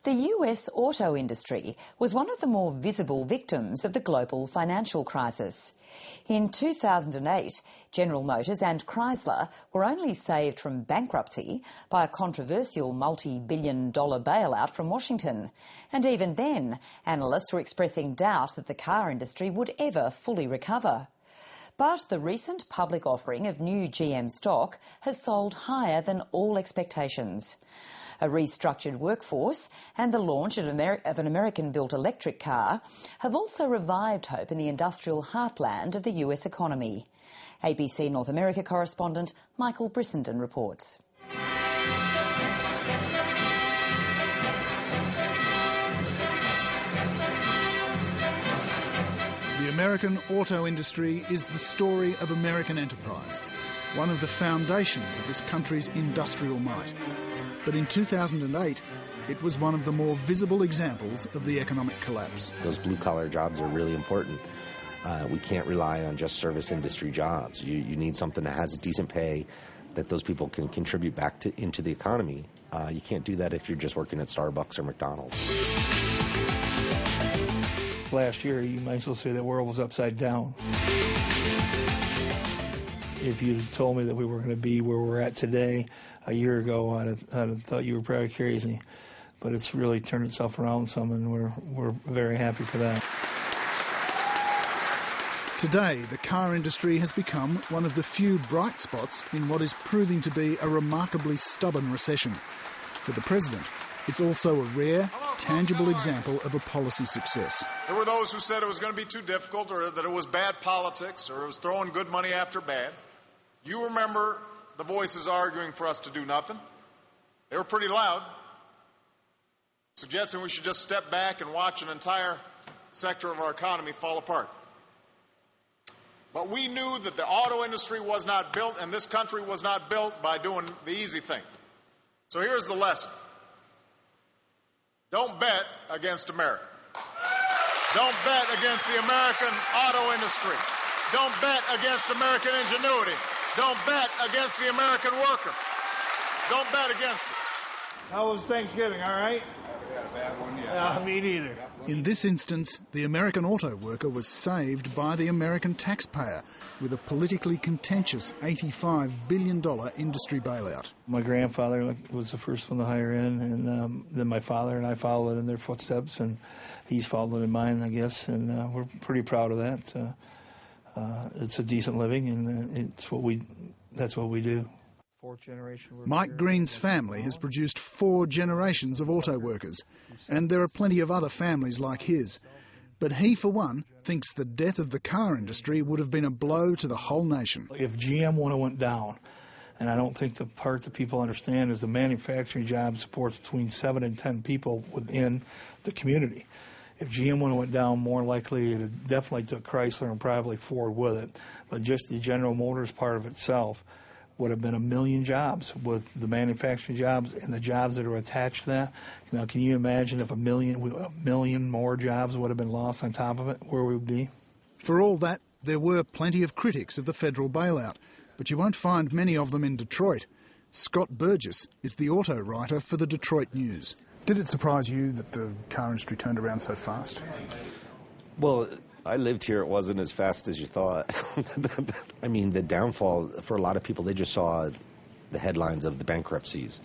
The US auto industry was one of the more visible victims of the global financial crisis. In 2008, General Motors and Chrysler were only saved from bankruptcy by a controversial multi-billion-dollar bailout from Washington. And even then, analysts were expressing doubt that the car industry would ever fully recover. But the recent public offering of new GM stock has sold higher than all expectations. A restructured workforce and the launch of an American-built electric car have also revived hope in the industrial heartland of the US economy. ABC North America correspondent Michael Brissenden reports. The American auto industry is the story of American enterprise, one of the foundations of this country's industrial might. But in 2008, it was one of the more visible examples of the economic collapse. Those blue-collar jobs are really important. We can't rely on just service industry jobs. You need something that has decent pay, that those people can contribute back into the economy. You can't do that if you're just working at Starbucks or McDonald's. Last year, you might as well say the world was upside down. If you had told me that we were going to be where we're at today a year ago, I'd have thought you were probably crazy. But it's really turned itself around some, and we're very happy for that. Today, the car industry has become one of the few bright spots in what is proving to be a remarkably stubborn recession. For the President, it's also a rare, tangible example of a policy success. There were those who said it was going to be too difficult, or that it was bad politics, or it was throwing good money after bad. You remember the voices arguing for us to do nothing. They were pretty loud, suggesting we should just step back and watch an entire sector of our economy fall apart. But we knew that the auto industry was not built, and this country was not built by doing the easy thing. So here's the lesson. Don't bet against America. Don't bet against the American auto industry. Don't bet against American ingenuity. Don't bet against the American worker. Don't bet against us. How was Thanksgiving, all right? We had a bad one, yeah. Me neither. In this instance, the American auto worker was saved by the American taxpayer with a politically contentious $85 billion industry bailout. My grandfather was the first one to hire in, and then my father and I followed in their footsteps, and he's followed in mine, I guess, and we're pretty proud of that. It's a decent living, and that's what we do. Mike Green's family has produced 4 generations of auto workers, and there are plenty of other families like his. But he, for one, thinks the death of the car industry would have been a blow to the whole nation. If GM would have went down, and I don't think the part that people understand is the manufacturing job supports between 7 and 10 people within the community. If GM would have went down, more likely it definitely took Chrysler and probably Ford with it. But just the General Motors part of itself would have been 1 million jobs with the manufacturing jobs and the jobs that are attached to that. Now, can you imagine if a million more jobs would have been lost on top of it, where we would be? For all that, there were plenty of critics of the federal bailout, but you won't find many of them in Detroit. Scott Burgess is the auto writer for the Detroit News. Did it surprise you that the car industry turned around so fast? Well, I lived here. It wasn't as fast as you thought. I mean, the downfall, for a lot of people, they just saw the headlines of the bankruptcies.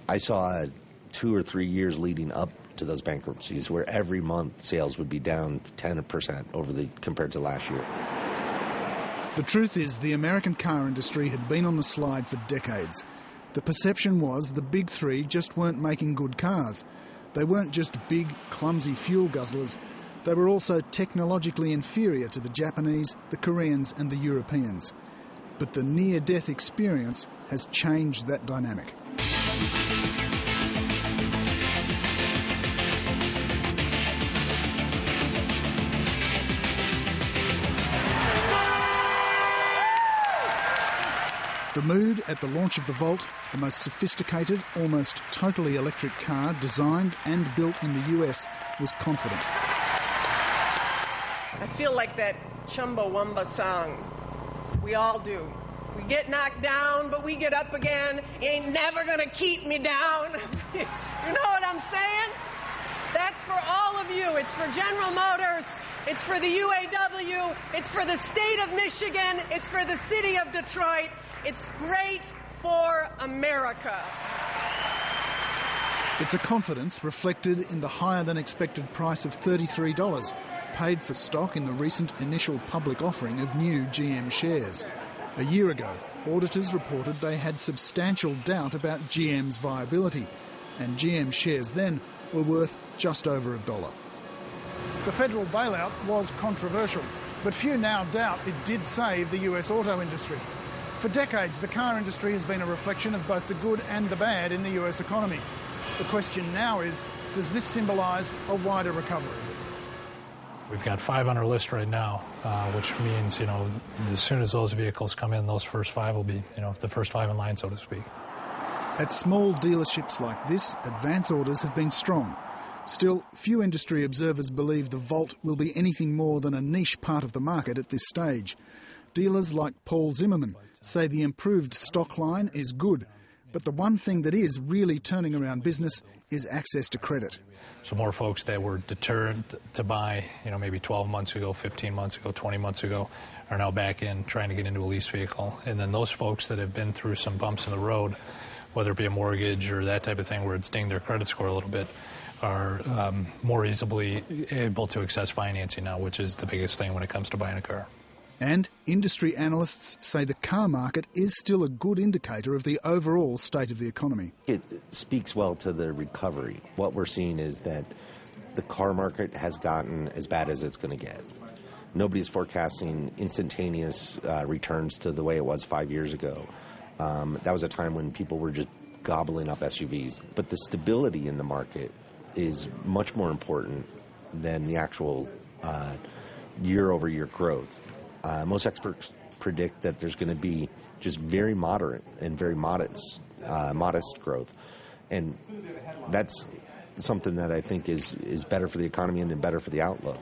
I saw 2 or 3 years leading up to those bankruptcies where every month sales would be down 10% compared to last year. The truth is, the American car industry had been on the slide for decades. The perception was the big three just weren't making good cars. They weren't just big, clumsy fuel guzzlers. They were also technologically inferior to the Japanese, the Koreans and the Europeans. But the near-death experience has changed that dynamic. The mood at the launch of the Volt, the most sophisticated, almost totally electric car designed and built in the US, was confident. I feel like that Chumbawamba song. We all do. We get knocked down, but we get up again. You ain't never gonna keep me down. You know what I'm saying? It's for General Motors. It's for the UAW. It's for the state of Michigan. It's for the city of Detroit. It's great for America. It's a confidence reflected in the higher-than-expected price of $33 paid for stock in the recent initial public offering of new GM shares. A year ago, auditors reported they had substantial doubt about GM's viability, and GM shares then were worth just over $1. The federal bailout was controversial, but few now doubt it did save the US auto industry. For decades, the car industry has been a reflection of both the good and the bad in the US economy. The question now is, does this symbolise a wider recovery? We've got 5 on our list right now, which means, as soon as those vehicles come in, those first 5 will be, the first 5 in line, so to speak. At small dealerships like this, advance orders have been strong. Still, few industry observers believe the Volt will be anything more than a niche part of the market at this stage. Dealers like Paul Zimmerman say the improved stock line is good, but the one thing that is really turning around business is access to credit. So more folks that were deterred to buy, maybe 12 months ago, 15 months ago, 20 months ago, are now back in trying to get into a lease vehicle. And then those folks that have been through some bumps in the road, whether it be a mortgage or that type of thing where it's dinged their credit score a little bit, are more easily able to access financing now, which is the biggest thing when it comes to buying a car. And industry analysts say the car market is still a good indicator of the overall state of the economy. It speaks well to the recovery. What we're seeing is that the car market has gotten as bad as it's going to get. Nobody's forecasting instantaneous returns to the way it was 5 years ago. That was a time when people were just gobbling up SUVs. But the stability in the market is much more important than the actual year-over-year growth. Most experts predict that there's going to be just very moderate and very modest growth. And that's something that I think is better for the economy and better for the outlook.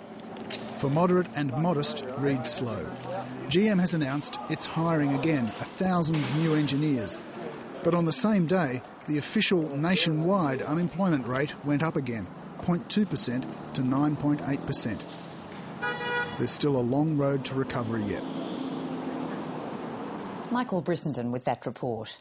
For moderate and modest, read slow. GM has announced it's hiring again 1,000 new engineers. But on the same day, the official nationwide unemployment rate went up again, 0.2% to 9.8%. There's still a long road to recovery yet. Michael Brissenden with that report.